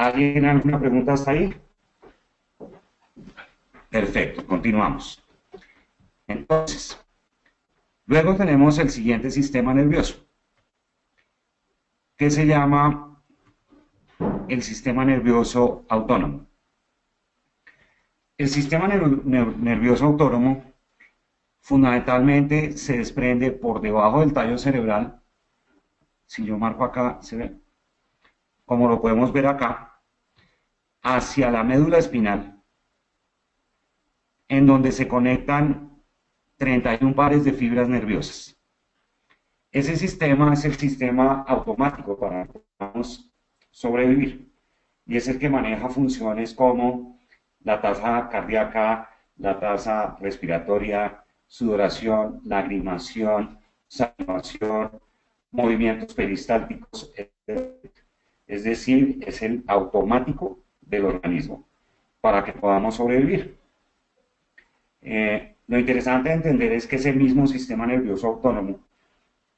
¿Alguien alguna pregunta hasta ahí? Perfecto, continuamos. Entonces, luego tenemos el siguiente sistema nervioso, que se llama el sistema nervioso autónomo. El sistema nervioso autónomo fundamentalmente se desprende por debajo del tallo cerebral. Si yo marco acá, se ve, como lo podemos ver acá, hacia la médula espinal, en donde se conectan 31 pares de fibras nerviosas. Ese sistema es el sistema automático para que podamos sobrevivir y es el que maneja funciones como la tasa cardíaca, la tasa respiratoria, sudoración, lagrimación, salivación, movimientos peristálticos, etc. Es decir, es el automático del organismo para que podamos sobrevivir. Lo interesante de entender es que ese mismo sistema nervioso autónomo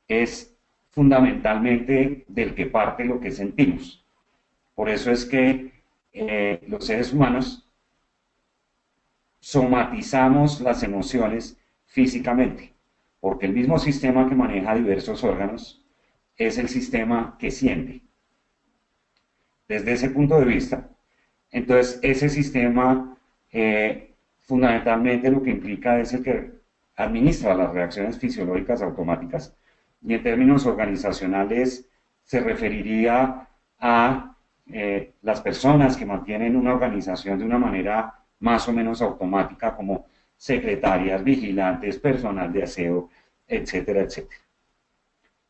es fundamentalmente del que parte lo que sentimos. Por eso es que los seres humanos somatizamos las emociones físicamente, porque el mismo sistema que maneja diversos órganos es el sistema que siente. Desde ese punto de vista, entonces ese sistema fundamentalmente lo que implica es el que administra las reacciones fisiológicas automáticas y en términos organizacionales se referiría a las personas que mantienen una organización de una manera más o menos automática, como secretarias, vigilantes, personal de aseo, etcétera, etcétera.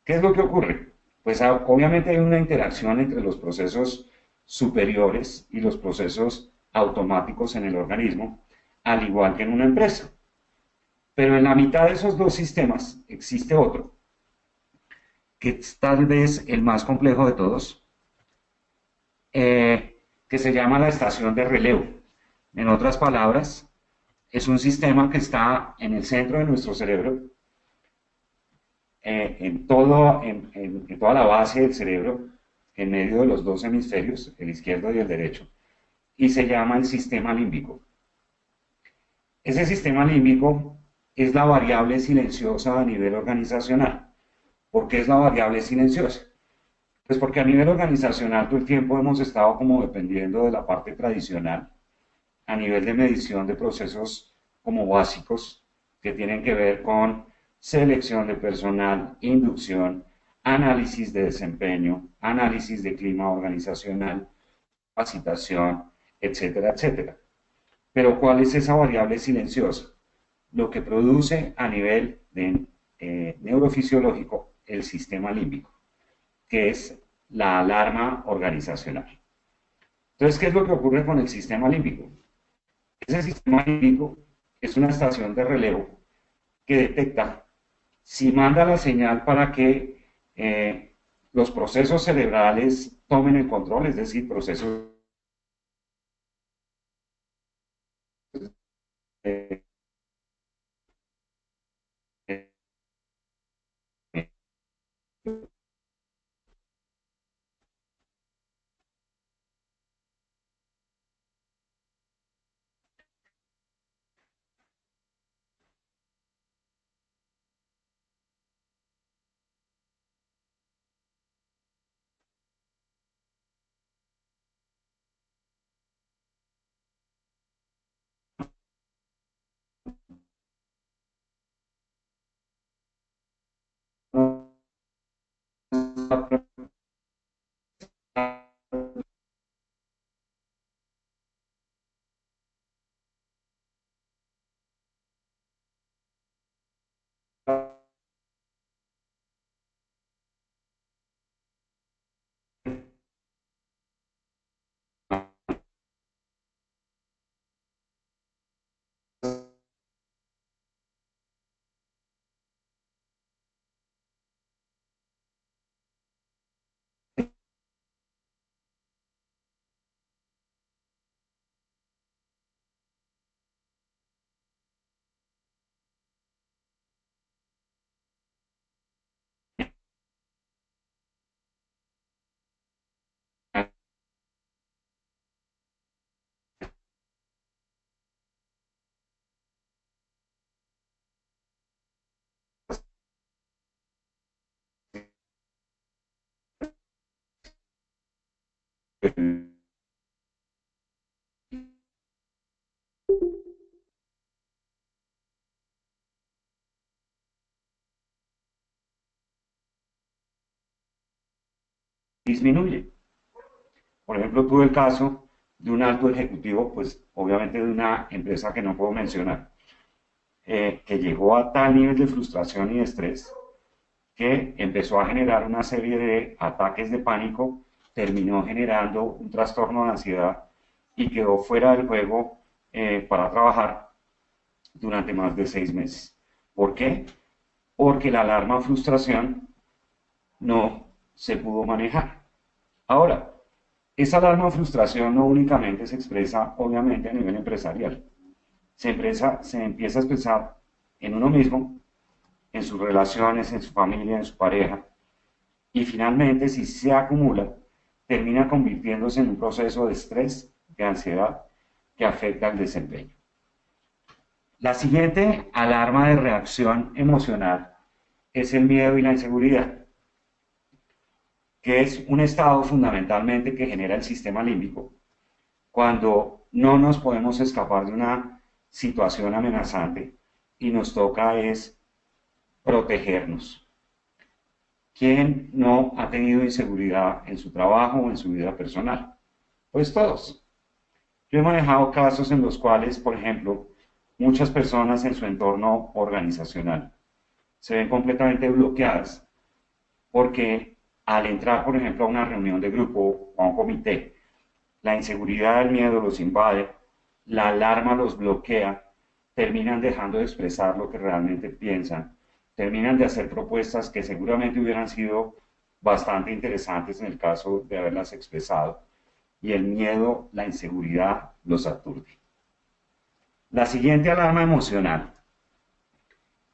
¿Qué es lo que ocurre? Pues obviamente hay una interacción entre los procesos superiores y los procesos automáticos en el organismo, al igual que en una empresa. Pero en la mitad de esos dos sistemas existe otro, que es tal vez el más complejo de todos, que se llama la estación de relevo. En otras palabras, es un sistema que está en el centro de nuestro cerebro, en toda la base del cerebro, en medio de los dos hemisferios, el izquierdo y el derecho, y se llama el sistema límbico. Ese sistema límbico es la variable silenciosa a nivel organizacional. ¿Por qué es la variable silenciosa? Pues porque a nivel organizacional todo el tiempo hemos estado como dependiendo de la parte tradicional, a nivel de medición de procesos como básicos que tienen que ver con selección de personal, inducción, análisis de desempeño, análisis de clima organizacional, capacitación, etcétera, etcétera. Pero ¿cuál es esa variable silenciosa? Lo que produce a nivel de neurofisiológico el sistema límbico, que es la alarma organizacional. Entonces, ¿qué es lo que ocurre con el sistema límbico? Ese sistema límbico es una estación de relevo que detecta si manda la señal para que los procesos cerebrales tomen el control, es decir, procesos de disminuye. Por ejemplo, tuve el caso de un alto ejecutivo, pues obviamente de una empresa que no puedo mencionar, que llegó a tal nivel de frustración y de estrés que empezó a generar una serie de ataques de pánico, terminó generando un trastorno de ansiedad y quedó fuera del juego para trabajar durante más de 6 meses. ¿Por qué? Porque la alarma frustración no se pudo manejar. Ahora, esa alarma frustración no únicamente se expresa obviamente a nivel empresarial, se empieza a expresar en uno mismo, en sus relaciones, en su familia, en su pareja, y finalmente, si se acumula, termina convirtiéndose en un proceso de estrés, de ansiedad, que afecta al desempeño. La siguiente alarma de reacción emocional es el miedo y la inseguridad, que es un estado fundamentalmente que genera el sistema límbico cuando no nos podemos escapar de una situación amenazante y nos toca es protegernos. ¿Quién no ha tenido inseguridad en su trabajo o en su vida personal? Pues todos. Yo he manejado casos en los cuales, por ejemplo, muchas personas en su entorno organizacional se ven completamente bloqueadas porque al entrar, por ejemplo, a una reunión de grupo o a un comité, la inseguridad, el miedo los invade, la alarma los bloquea, terminan dejando de expresar lo que realmente piensan, terminan de hacer propuestas que seguramente hubieran sido bastante interesantes en el caso de haberlas expresado, y el miedo, la inseguridad los aturde. La siguiente alarma emocional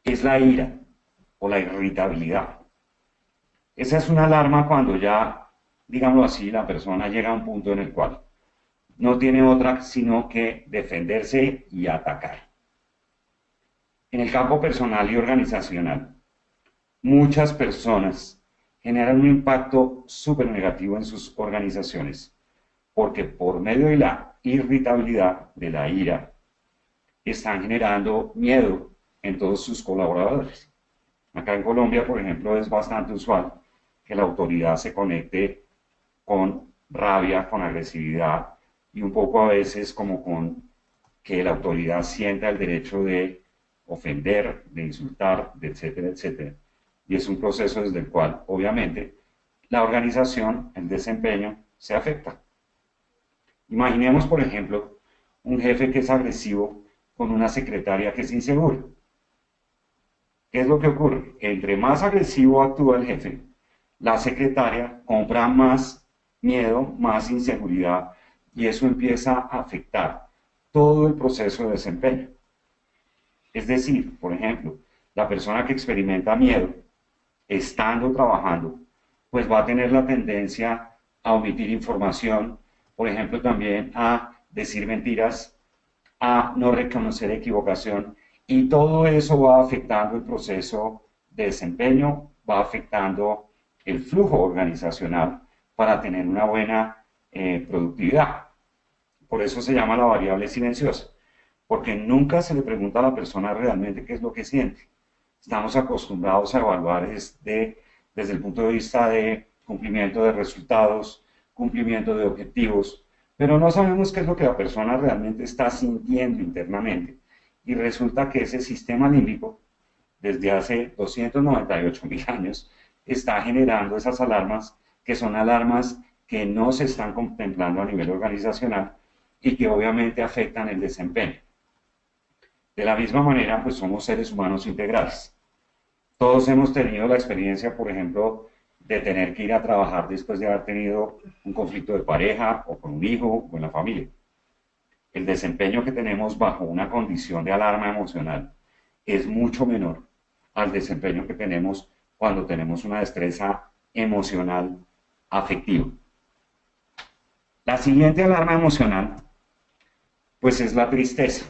es la ira o la irritabilidad. Esa es una alarma cuando ya, digámoslo así, la persona llega a un punto en el cual no tiene otra sino que defenderse y atacar. En el campo personal y organizacional, muchas personas generan un impacto súper negativo en sus organizaciones, porque por medio de la irritabilidad, de la ira, están generando miedo en todos sus colaboradores. Acá en Colombia, por ejemplo, es bastante usual que la autoridad se conecte con rabia, con agresividad y un poco a veces como con que la autoridad sienta el derecho de ofender, de insultar, de etcétera, etcétera. Y es un proceso desde el cual, obviamente, la organización, el desempeño, se afecta. Imaginemos, por ejemplo, un jefe que es agresivo con una secretaria que es insegura. ¿Qué es lo que ocurre? Entre más agresivo actúa el jefe, la secretaria compra más miedo, más inseguridad, y eso empieza a afectar todo el proceso de desempeño. Es decir, por ejemplo, la persona que experimenta miedo, estando trabajando, pues va a tener la tendencia a omitir información, por ejemplo, también a decir mentiras, a no reconocer equivocación, y todo eso va afectando el proceso de desempeño, va afectando el flujo organizacional para tener una buena productividad. Por eso se llama la variable silenciosa, porque nunca se le pregunta a la persona realmente qué es lo que siente. Estamos acostumbrados a evaluar desde el punto de vista de cumplimiento de resultados, cumplimiento de objetivos, pero no sabemos qué es lo que la persona realmente está sintiendo internamente. Y resulta que ese sistema límbico, desde hace 298.000 años, está generando esas alarmas, que son alarmas que no se están contemplando a nivel organizacional y que obviamente afectan el desempeño. De la misma manera, pues somos seres humanos integrales. Todos hemos tenido la experiencia, por ejemplo, de tener que ir a trabajar después de haber tenido un conflicto de pareja o con un hijo o en la familia. El desempeño que tenemos bajo una condición de alarma emocional es mucho menor al desempeño que tenemos cuando tenemos una destreza emocional afectiva. La siguiente alarma emocional, pues es la tristeza.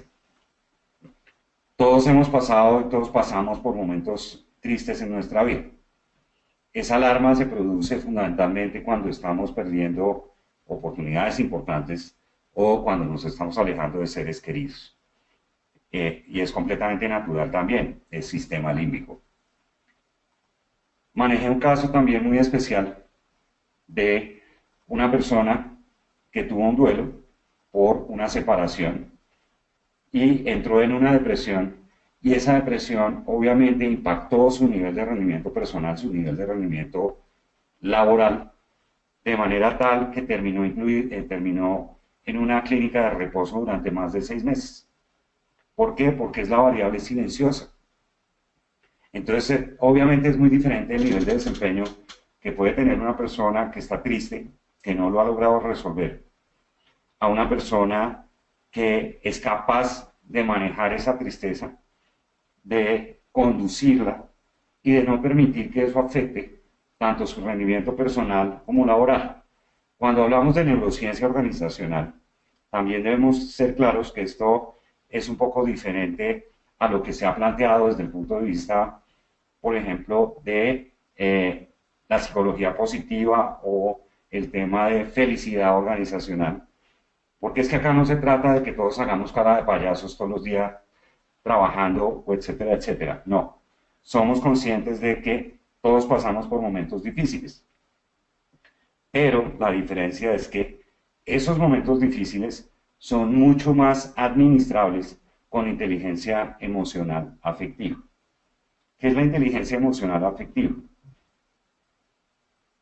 Todos hemos pasado, todos pasamos por momentos tristes en nuestra vida. Esa alarma se produce fundamentalmente cuando estamos perdiendo oportunidades importantes o cuando nos estamos alejando de seres queridos. Y es completamente natural también el sistema límbico. Manejé un caso también muy especial de una persona que tuvo un duelo por una separación y entró en una depresión, y esa depresión obviamente impactó su nivel de rendimiento personal, su nivel de rendimiento laboral, de manera tal que terminó en una clínica de reposo durante más de 6 meses. ¿Por qué? Porque es la variable silenciosa. Entonces, obviamente es muy diferente el nivel de desempeño que puede tener una persona que está triste, que no lo ha logrado resolver, a una persona que es capaz de manejar esa tristeza, de conducirla y de no permitir que eso afecte tanto su rendimiento personal como laboral. Cuando hablamos de neurociencia organizacional, también debemos ser claros que esto es un poco diferente a lo que se ha planteado desde el punto de vista, por ejemplo, de la psicología positiva o el tema de felicidad organizacional. Porque es que acá no se trata de que todos hagamos cara de payasos todos los días trabajando, etcétera, etcétera. No, somos conscientes de que todos pasamos por momentos difíciles. Pero la diferencia es que esos momentos difíciles son mucho más administrables con inteligencia emocional afectiva. ¿Qué es la inteligencia emocional afectiva?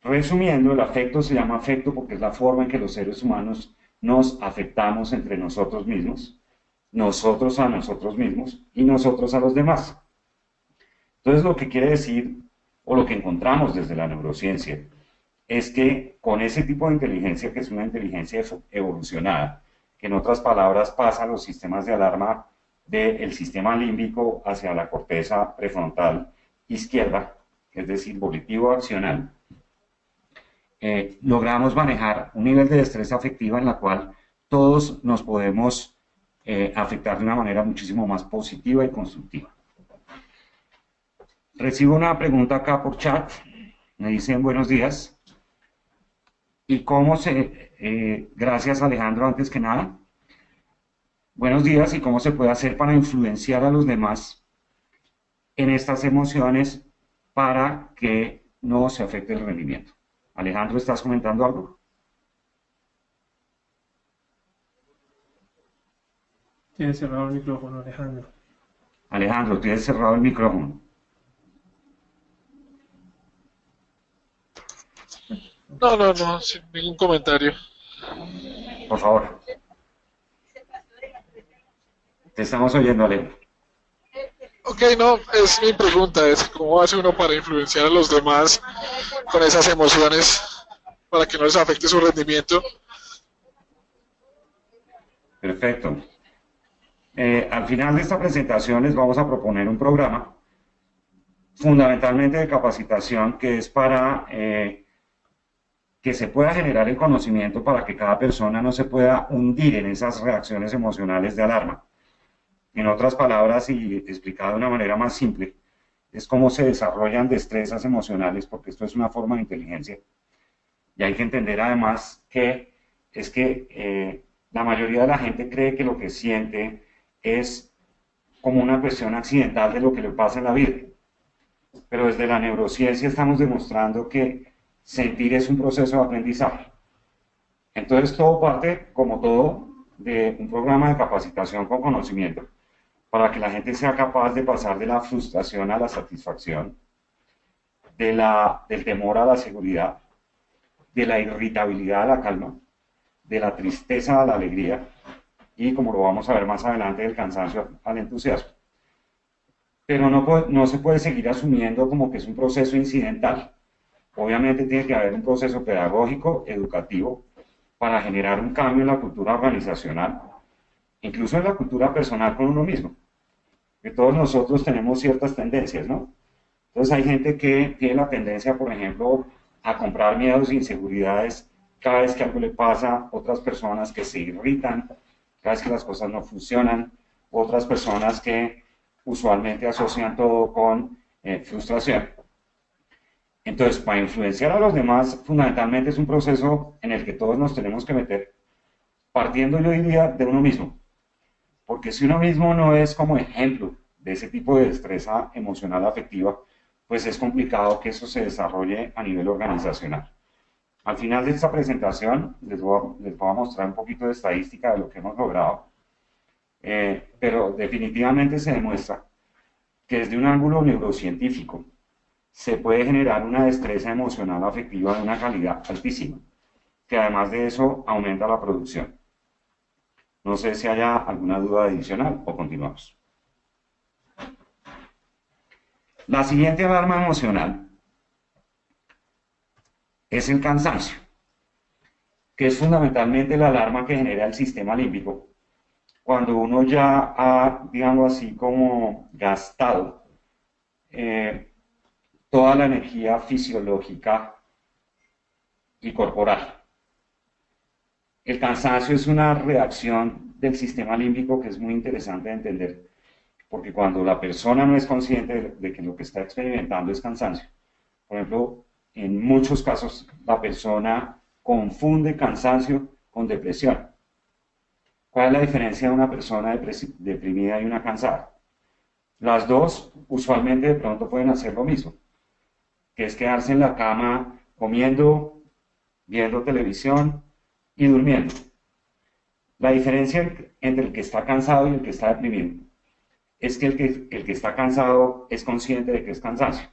Resumiendo, el afecto se llama afecto porque es la forma en que los seres humanos nos afectamos entre nosotros mismos, nosotros a nosotros mismos y nosotros a los demás. Entonces, lo que quiere decir, o lo que encontramos desde la neurociencia, es que con ese tipo de inteligencia, que es una inteligencia evolucionada, que en otras palabras pasa los sistemas de alarma del sistema límbico hacia la corteza prefrontal izquierda, es decir, volitivo-accional, logramos manejar un nivel de destreza afectiva en la cual todos nos podemos afectar de una manera muchísimo más positiva y constructiva. Recibo una pregunta acá por chat, me dicen buenos días. ¿Y cómo gracias Alejandro, antes que nada, buenos días, y cómo se puede hacer para influenciar a los demás en estas emociones para que no se afecte el rendimiento? Alejandro, ¿estás comentando algo? Tienes cerrado el micrófono, Alejandro. Alejandro, tienes cerrado el micrófono. No, sin ningún comentario. Por favor. Te estamos oyendo, Alejandro. Ok, no, es mi pregunta, es cómo hace uno para influenciar a los demás con esas emociones para que no les afecte su rendimiento. Perfecto. Al final de esta presentación les vamos a proponer un programa fundamentalmente de capacitación que es para que se pueda generar el conocimiento para que cada persona no se pueda hundir en esas reacciones emocionales de alarma. En otras palabras, y explicado de una manera más simple, es cómo se desarrollan destrezas emocionales, porque esto es una forma de inteligencia. Y hay que entender además que es que la mayoría de la gente cree que lo que siente es como una cuestión accidental de lo que le pasa en la vida. Pero desde la neurociencia estamos demostrando que sentir es un proceso de aprendizaje. Entonces todo parte, como todo, de un programa de capacitación con conocimiento, para que la gente sea capaz de pasar de la frustración a la satisfacción, del temor a la seguridad, de la irritabilidad a la calma, de la tristeza a la alegría y, como lo vamos a ver más adelante, del cansancio al entusiasmo. Pero no se puede seguir asumiendo como que es un proceso incidental. Obviamente tiene que haber un proceso pedagógico, educativo, para generar un cambio en la cultura organizacional, incluso en la cultura personal con uno mismo. Que todos nosotros tenemos ciertas tendencias, ¿no? Entonces hay gente que tiene la tendencia, por ejemplo, a comprar miedos e inseguridades cada vez que algo le pasa, otras personas que se irritan cada vez que las cosas no funcionan, otras personas que usualmente asocian todo con frustración. Entonces, para influenciar a los demás, fundamentalmente es un proceso en el que todos nos tenemos que meter, partiendo, yo diría, de uno mismo. Porque si uno mismo no es como ejemplo de ese tipo de destreza emocional afectiva, pues es complicado que eso se desarrolle a nivel organizacional. Al final de esta presentación les voy a mostrar un poquito de estadística de lo que hemos logrado, pero definitivamente se demuestra que desde un ángulo neurocientífico se puede generar una destreza emocional afectiva de una calidad altísima, que además de eso aumenta la producción. No sé si haya alguna duda adicional o continuamos. La siguiente alarma emocional es el cansancio, que es fundamentalmente la alarma que genera el sistema límbico cuando uno ya ha, digamos así, como gastado toda la energía fisiológica y corporal. El cansancio es una reacción del sistema límbico que es muy interesante de entender, porque cuando la persona no es consciente de que lo que está experimentando es cansancio, por ejemplo, en muchos casos la persona confunde cansancio con depresión. ¿Cuál es la diferencia de una persona deprimida y una cansada? Las dos usualmente de pronto pueden hacer lo mismo, que es quedarse en la cama comiendo, viendo televisión y durmiendo. La diferencia entre el que está cansado y el que está deprimido es que el que está cansado es consciente de que es cansancio.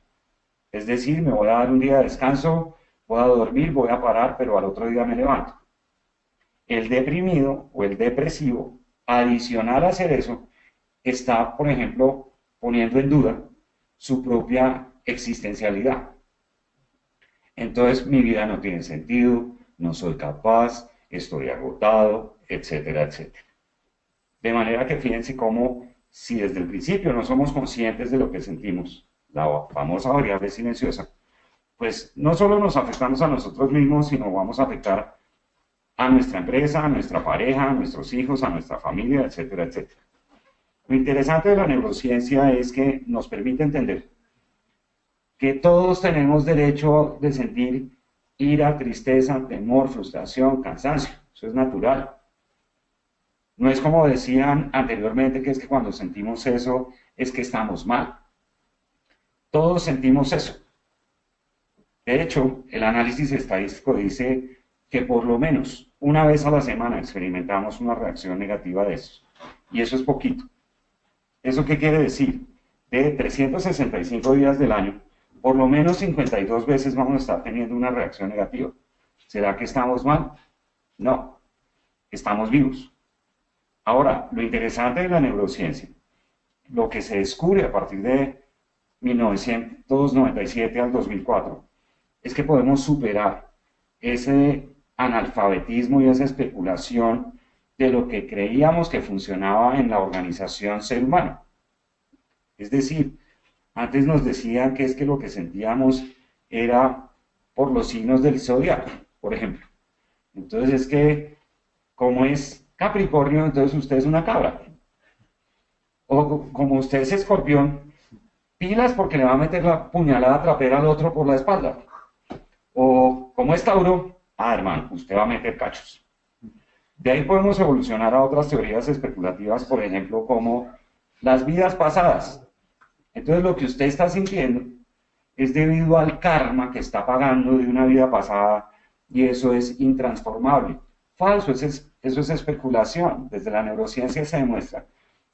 Es decir, me voy a dar un día de descanso, voy a dormir, voy a parar, pero al otro día me levanto. El deprimido o el depresivo, adicional a hacer eso, está, por ejemplo, poniendo en duda su propia existencialidad. Entonces, mi vida no tiene sentido, no soy capaz, estoy agotado, etcétera, etcétera. De manera que fíjense cómo, si desde el principio no somos conscientes de lo que sentimos, la famosa variable silenciosa, pues no solo nos afectamos a nosotros mismos, sino vamos a afectar a nuestra empresa, a nuestra pareja, a nuestros hijos, a nuestra familia, etcétera, etcétera. Lo interesante de la neurociencia es que nos permite entender que todos tenemos derecho de sentir ira, tristeza, temor, frustración, cansancio. Eso es natural. No es como decían anteriormente, que es que cuando sentimos eso es que estamos mal. Todos sentimos eso. De hecho, el análisis estadístico dice que por lo menos una vez a la semana experimentamos una reacción negativa de eso. Y eso es poquito. ¿Eso qué quiere decir? De 365 días del año, por lo menos 52 veces vamos a estar teniendo una reacción negativa. ¿Será que estamos mal? No, estamos vivos. Ahora, lo interesante de la neurociencia, lo que se descubre a partir de 1997 al 2004, es que podemos superar ese analfabetismo y esa especulación de lo que creíamos que funcionaba en la organización ser humano. Es decir, antes nos decían que es que lo que sentíamos era por los signos del zodiaco, por ejemplo. Entonces es que, como es Capricornio, entonces usted es una cabra. O como usted es Escorpión, pilas porque le va a meter la puñalada trapera al otro por la espalda. O como es Tauro, hermano, usted va a meter cachos. De ahí podemos evolucionar a otras teorías especulativas, por ejemplo, como las vidas pasadas. Entonces lo que usted está sintiendo es debido al karma que está pagando de una vida pasada y eso es intransformable. Falso, eso es especulación. Desde la neurociencia se demuestra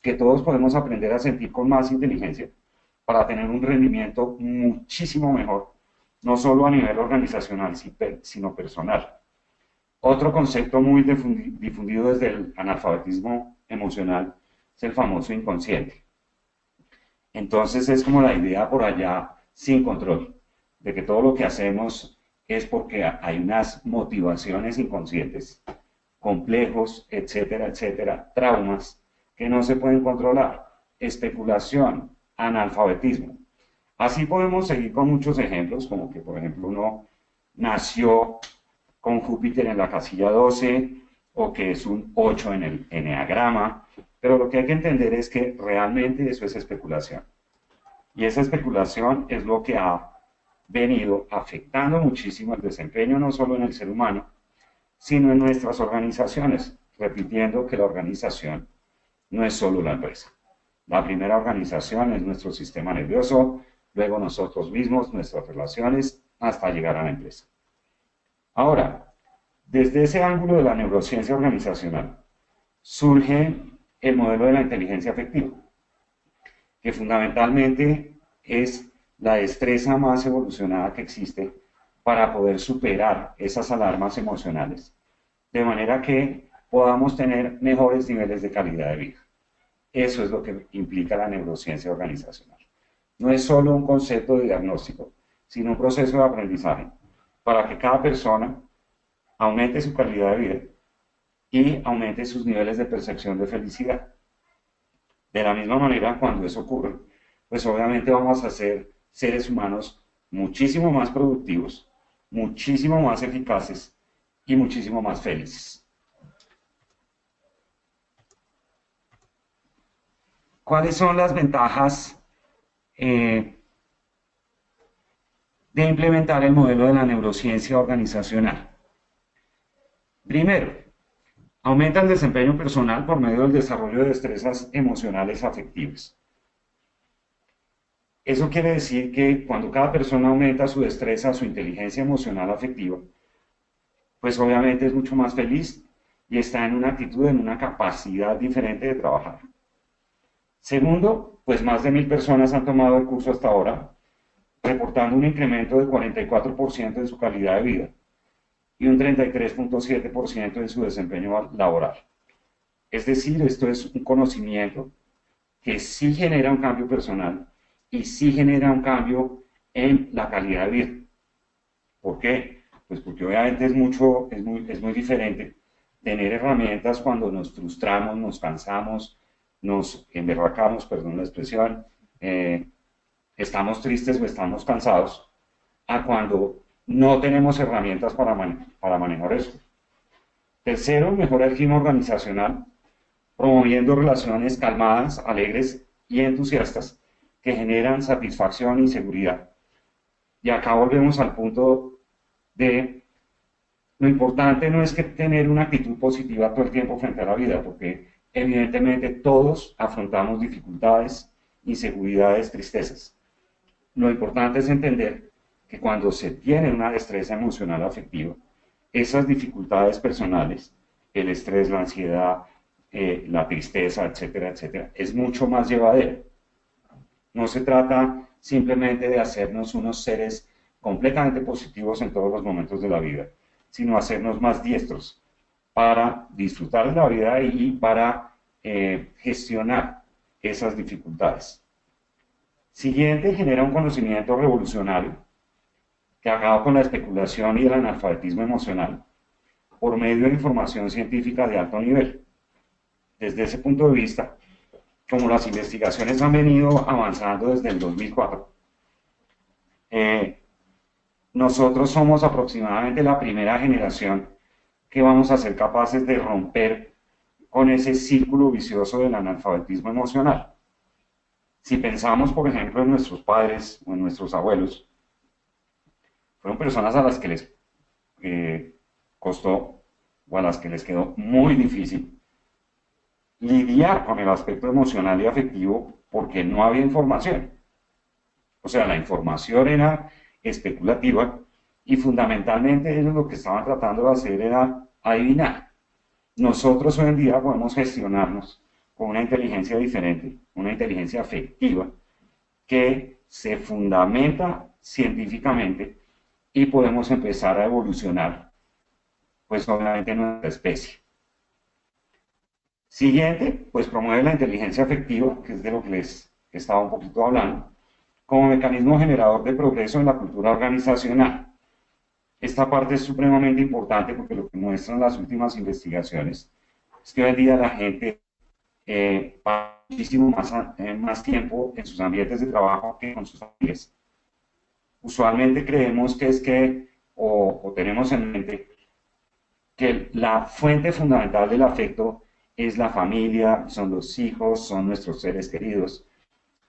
que todos podemos aprender a sentir con más inteligencia para tener un rendimiento muchísimo mejor, no solo a nivel organizacional, sino personal. Otro concepto muy difundido desde el analfabetismo emocional es el famoso inconsciente. Entonces es como la idea por allá sin control, de que todo lo que hacemos es porque hay unas motivaciones inconscientes, complejos, etcétera, etcétera, traumas que no se pueden controlar, especulación, analfabetismo. Así podemos seguir con muchos ejemplos, como que por ejemplo uno nació con Júpiter en la casilla 12 o que es un 8 en el eneagrama, pero lo que hay que entender es que realmente eso es especulación. Y esa especulación es lo que ha venido afectando muchísimo el desempeño no solo en el ser humano, sino en nuestras organizaciones, repitiendo que la organización no es solo la empresa. La primera organización es nuestro sistema nervioso, luego nosotros mismos, nuestras relaciones, hasta llegar a la empresa. Ahora, desde ese ángulo de la neurociencia organizacional, surge el modelo de la inteligencia afectiva, que fundamentalmente es la destreza más evolucionada que existe para poder superar esas alarmas emocionales, de manera que podamos tener mejores niveles de calidad de vida. Eso es lo que implica la neurociencia organizacional. No es solo un concepto de diagnóstico, sino un proceso de aprendizaje para que cada persona aumente su calidad de vida y aumente sus niveles de percepción de felicidad. De la misma manera, cuando eso ocurre, pues obviamente vamos a ser seres humanos muchísimo más productivos, muchísimo más eficaces y muchísimo más felices. ¿Cuáles son las ventajas de implementar el modelo de la neurociencia organizacional? Primero, aumenta el desempeño personal por medio del desarrollo de destrezas emocionales afectivas. Eso quiere decir que cuando cada persona aumenta su destreza, su inteligencia emocional afectiva, pues obviamente es mucho más feliz y está en una actitud, en una capacidad diferente de trabajar. Segundo, pues más de 1000 personas han tomado el curso hasta ahora, reportando un incremento de 44% en su calidad de vida y un 33.7% en su desempeño laboral. Es decir, esto es un conocimiento que sí genera un cambio personal y sí genera un cambio en la calidad de vida. ¿Por qué? Pues porque obviamente es muy diferente tener herramientas cuando nos frustramos, nos cansamos, nos emberracamos, perdón la expresión, estamos tristes o estamos cansados, a cuando no tenemos herramientas para manejar eso. Tercero, mejora el clima organizacional, promoviendo relaciones calmadas, alegres y entusiastas que generan satisfacción y seguridad. Y acá volvemos al punto de lo importante no es que tener una actitud positiva todo el tiempo frente a la vida, porque evidentemente todos afrontamos dificultades, inseguridades, tristezas. Lo importante es entender que cuando se tiene una destreza emocional afectiva, esas dificultades personales, el estrés, la ansiedad, la tristeza, etcétera, etcétera, es mucho más llevadero. No se trata simplemente de hacernos unos seres completamente positivos en todos los momentos de la vida, sino hacernos más diestros para disfrutar de la vida y para gestionar esas dificultades. Siguiente, genera un conocimiento revolucionario que acaba con la especulación y el analfabetismo emocional por medio de información científica de alto nivel. Desde ese punto de vista, como las investigaciones han venido avanzando desde el 2004, nosotros somos aproximadamente la primera generación que vamos a ser capaces de romper con ese círculo vicioso del analfabetismo emocional. Si pensamos, por ejemplo, en nuestros padres o en nuestros abuelos, fueron personas a las que les costó o a las que les quedó muy difícil lidiar con el aspecto emocional y afectivo porque no había información. O sea, la información era especulativa y fundamentalmente ellos lo que estaban tratando de hacer era adivinar. Nosotros hoy en día podemos gestionarnos con una inteligencia diferente, una inteligencia afectiva que se fundamenta científicamente y podemos empezar a evolucionar, pues obviamente en nuestra especie. Siguiente, pues promueve la inteligencia afectiva, que es de lo que les estaba un poquito hablando, como mecanismo generador de progreso en la cultura organizacional. Esta parte es supremamente importante porque lo que muestran las últimas investigaciones es que hoy en día la gente pasa muchísimo más tiempo en sus ambientes de trabajo que con sus familias. Usualmente creemos que es que, o tenemos en mente, que la fuente fundamental del afecto es la familia, son los hijos, son nuestros seres queridos,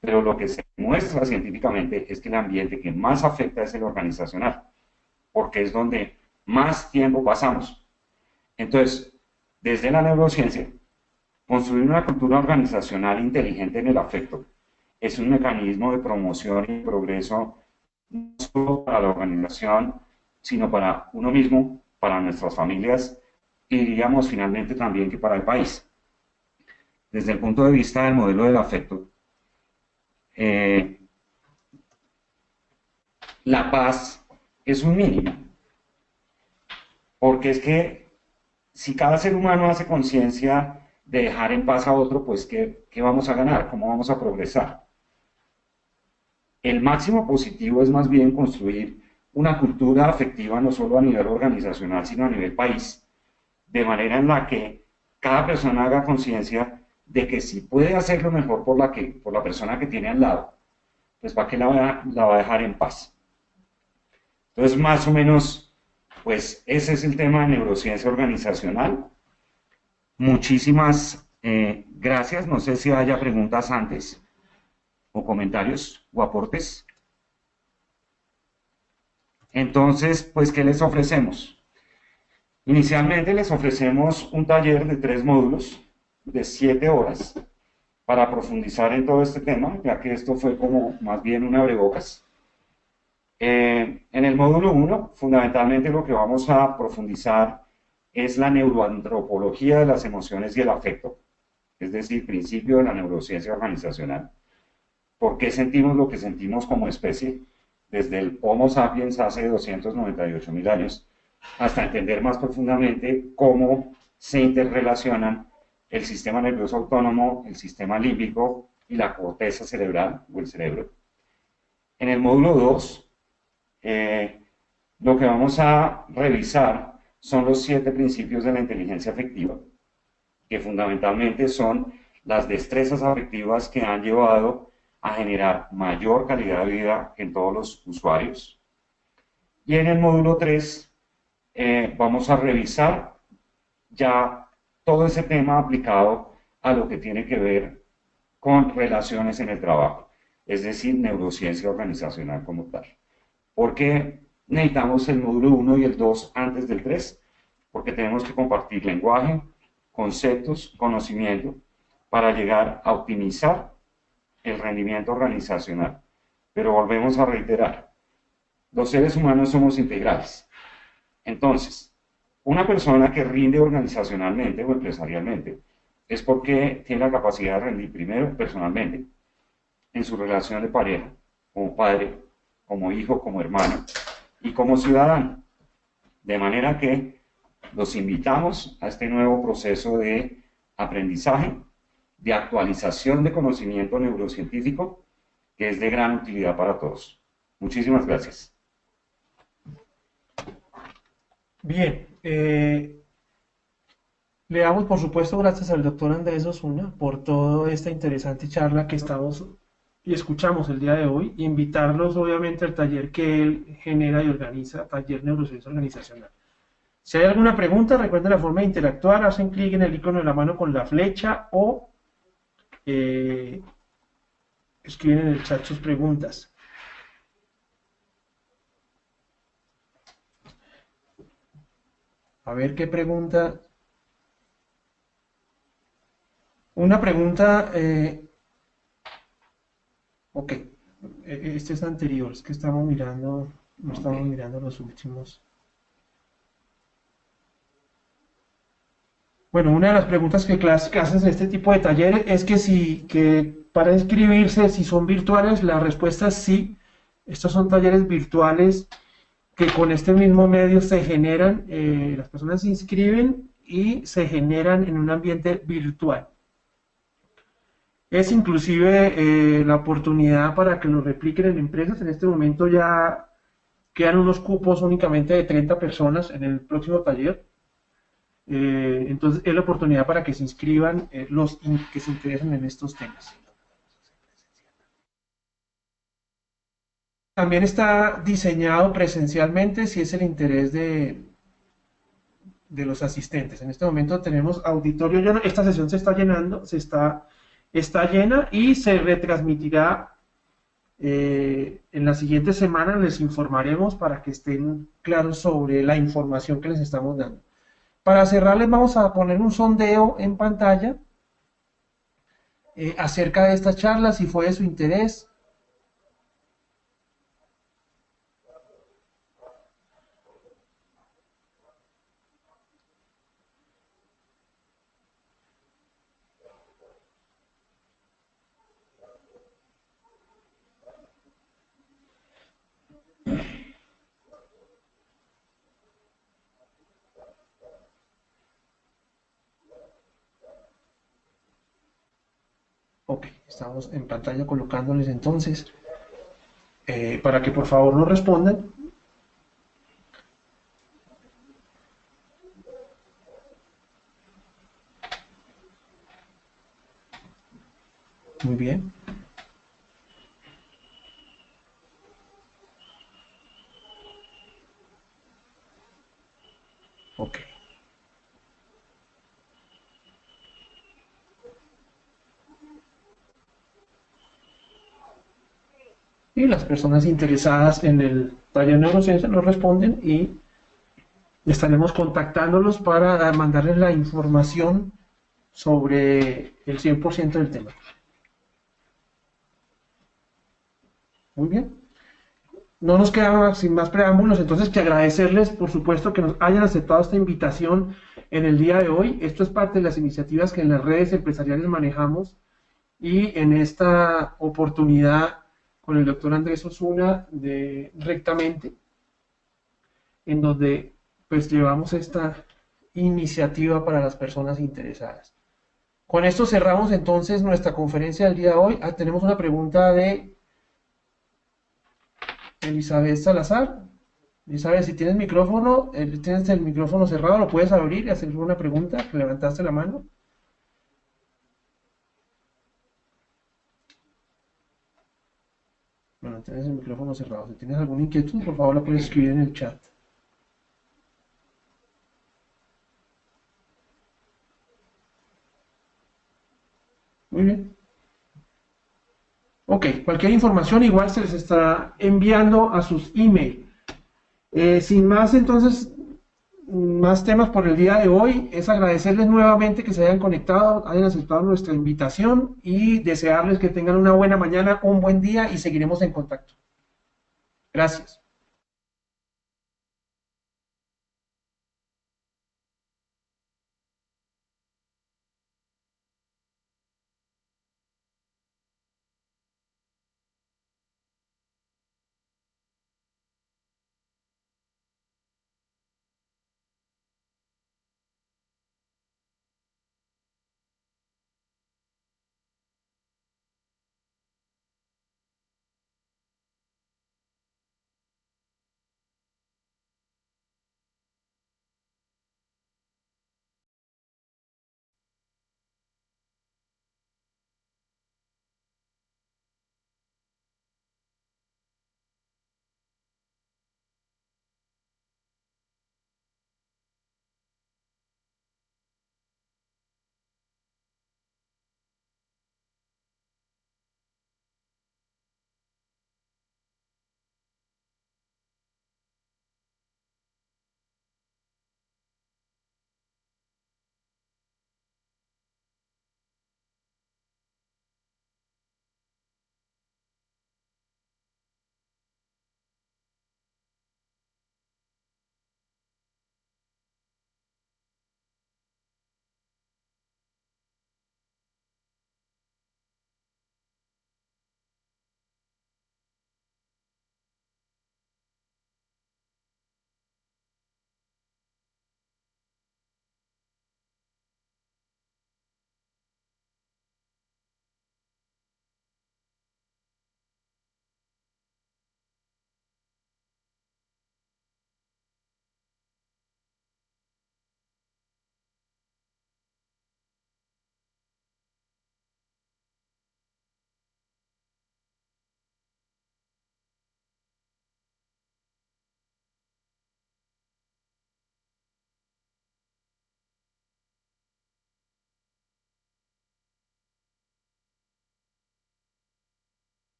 pero lo que se muestra científicamente es que el ambiente que más afecta es el organizacional, porque es donde más tiempo pasamos. Entonces, desde la neurociencia, construir una cultura organizacional inteligente en el afecto es un mecanismo de promoción y progreso no solo para la organización, sino para uno mismo, para nuestras familias y diríamos finalmente también que para el país. Desde el punto de vista del modelo del afecto, la paz es un mínimo, porque es que si cada ser humano hace conciencia de dejar en paz a otro, pues ¿qué vamos a ganar? ¿Cómo vamos a progresar? El máximo positivo es más bien construir una cultura afectiva no solo a nivel organizacional, sino a nivel país, de manera en la que cada persona haga conciencia de que si puede hacerlo mejor por la persona que tiene al lado, pues ¿para qué la va a dejar en paz? Entonces, más o menos, pues ese es el tema de neurociencia organizacional. Muchísimas gracias. No sé si haya preguntas antes, o comentarios, o aportes. Entonces, pues, ¿qué les ofrecemos? Inicialmente les ofrecemos un taller de 3 módulos, de 7 horas, para profundizar en todo este tema, ya que esto fue como más bien un abrebocas. En el módulo 1, fundamentalmente lo que vamos a profundizar es la neuroantropología de las emociones y el afecto, es decir, principio de la neurociencia organizacional. ¿Por qué sentimos lo que sentimos como especie? Desde el Homo sapiens hace 298.000 años, hasta entender más profundamente cómo se interrelacionan el sistema nervioso autónomo, el sistema límbico y la corteza cerebral o el cerebro. En el módulo 2, lo que vamos a revisar son los 7 principios de la inteligencia afectiva, que fundamentalmente son las destrezas afectivas que han llevado a generar mayor calidad de vida en todos los usuarios. Y en el módulo 3 vamos a revisar ya todo ese tema aplicado a lo que tiene que ver con relaciones en el trabajo, es decir, neurociencia organizacional como tal. ¿Por qué necesitamos el módulo 1 y el 2 antes del 3? Porque tenemos que compartir lenguaje, conceptos, conocimiento, para llegar a optimizar el rendimiento organizacional. Pero volvemos a reiterar, los seres humanos somos integrales. Entonces, una persona que rinde organizacionalmente o empresarialmente es porque tiene la capacidad de rendir primero personalmente, en su relación de pareja, como padre, como hijo, como hermano y como ciudadano. De manera que los invitamos a este nuevo proceso de aprendizaje, de actualización de conocimiento neurocientífico, que es de gran utilidad para todos. Muchísimas gracias. Bien, le damos por supuesto gracias al doctor Andrés Osuna por toda esta interesante charla que estamos y escuchamos el día de hoy, y invitarlos obviamente al taller que él genera y organiza, Taller Neurociencia Organizacional. Si hay alguna pregunta, recuerden la forma de interactuar, hacen clic en el icono de la mano con la flecha o escriben en el chat sus preguntas. A ver qué pregunta. Una pregunta. Ok, este es anterior, es que estamos mirando, no estamos mirando los últimos. Bueno, una de las preguntas que hacen en este tipo de talleres es que para inscribirse, si son virtuales, la respuesta es sí. Estos son talleres virtuales que con este mismo medio se generan, las personas se inscriben y se generan en un ambiente virtual. Es inclusive la oportunidad para que lo repliquen en empresas. En este momento ya quedan unos cupos únicamente de 30 personas en el próximo taller. Entonces es la oportunidad para que se inscriban los que se interesen en estos temas. También está diseñado presencialmente si es el interés de los asistentes. En este momento tenemos auditorio lleno. Esta sesión se está llenando, está llena y se retransmitirá en la siguiente semana. Les informaremos para que estén claros sobre la información que les estamos dando. Para cerrar, les vamos a poner un sondeo en pantalla acerca de esta charla, si fue de su interés. Ok, estamos en pantalla colocándoles entonces, para que por favor nos respondan. Muy bien. Ok. Y las personas interesadas en el taller de neurociencia nos responden y estaremos contactándolos para mandarles la información sobre el 100% del tema. Muy bien. No nos queda sin más preámbulos, entonces que agradecerles, por supuesto, que nos hayan aceptado esta invitación en el día de hoy. Esto es parte de las iniciativas que en las redes empresariales manejamos y en esta oportunidad con el doctor Andrés Osuna de Rectamente, en donde pues llevamos esta iniciativa para las personas interesadas. Con esto cerramos entonces nuestra conferencia del día de hoy. Tenemos una pregunta de Elizabeth Salazar. Elizabeth, si tienes micrófono, tienes el micrófono cerrado, lo puedes abrir y hacer una pregunta, que levantaste la mano. Bueno, tienes el micrófono cerrado. Si tienes alguna inquietud, por favor la puedes escribir en el chat. Muy bien. Ok, cualquier información igual se les estará enviando a sus email. Sin más, entonces, más temas por el día de hoy, es agradecerles nuevamente que se hayan conectado, hayan aceptado nuestra invitación y desearles que tengan una buena mañana, un buen día y seguiremos en contacto. Gracias.